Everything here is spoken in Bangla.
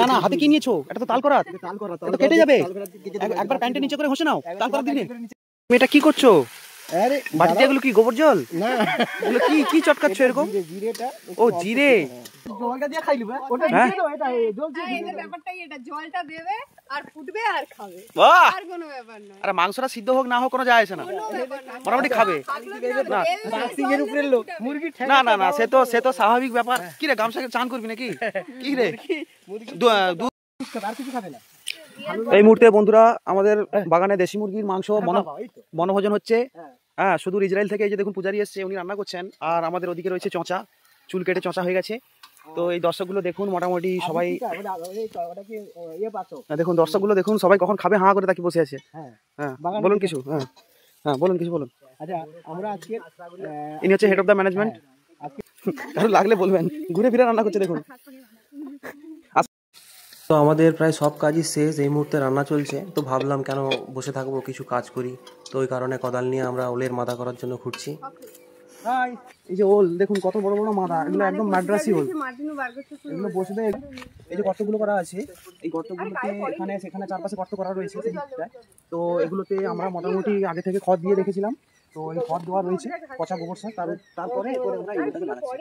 না না, হাতে কি নিয়েছো? এটা তো তাল করা, কেটে যাবে। একবার প্যান্টে নিচে করে ঘষে নাও, তাল করার দিনে। তুমি এটা কি করছো? আরে বাটিতে এগুলো কি গোবর জল? না, এগুলো কি কি চটকাচ্ছ এরকম? জিরেটা ও জিরে, জলটা দিয়ে খাইলি বা ওটা হ্যাঁ? দিয়ে দাও, এটা জল দিয়ে এই যে ব্যাপারটাই এটা, জলটা দেবে আর ফুটবে আর খাবে, বাহ! আর কোনো ব্যাপার নয়, আরে মাংসটা সিদ্ধ হোক না হোক কোনো যায় আসে না, কোনো ব্যাপার না। মোটামুটি খাবে। না বাক্সিংয়ের উপরে লোক মুরগি না না না, সে তো স্বাভাবিক ব্যাপার। কি রে, গামছাকে চান করবি নাকি? কি রে, আর কিছু খাবে না। এই মুহূর্তে বন্ধুরা আমাদের বাগানে দেশি মুরগির মাংস বনভোজন হচ্ছে। হ্যাঁ, সুদূর ইসরায়েল থেকে এই যে দেখুন পূজারি এসছে, উনি রান্না করছেন। আর আমাদের ওদিকে রয়েছে চঁচা, চুল কেটে চঁচা হয়ে গেছে। তো এই দর্শকগুলো দেখুন, মোটামুটি সবাই দেখুন, দর্শকগুলো দেখুন সবাই কখন খাবে হাঁ করে তাকে বসে আছে। হ্যাঁ বলুন কিছু, হ্যাঁ হ্যাঁ বলুন কিছু বলুন। আচ্ছা, আমরা আজকে ইনি হচ্ছে হেড অফ দ্য ম্যানেজমেন্ট, কারণ লাগলে বলবেন। ঘুরে ফিরে রান্না করছে দেখুন। তো আমাদের প্রায় সব কাজই শেষ, এই মুহূর্তে রান্না চলছে। তো ভাবলাম কেন বসে থাকবো, কিছু কাজ করি। তো ওই কারণে কোদাল নিয়ে আমরা ওলের মাদা করার জন্য ঘুরছি। এই যে ওল দেখুন কত বড় বড় মাদা, এগুলো একদম মাদ্রাসি ওল। এগুলো বসবে, এই যে গর্তগুলো করা আছে, এই গর্তগুলোতে এখানে সেখানে চারপাশে গর্ত করা রয়েছে। তো এগুলোতে আমরা মোটামুটি আগে থেকে খড় দিয়ে রেখেছিলাম। তো এই খড় দেওয়া রয়েছে, পচা গোবর সার, তারপরে আমরা এগুলোকে লাগাচ্ছি।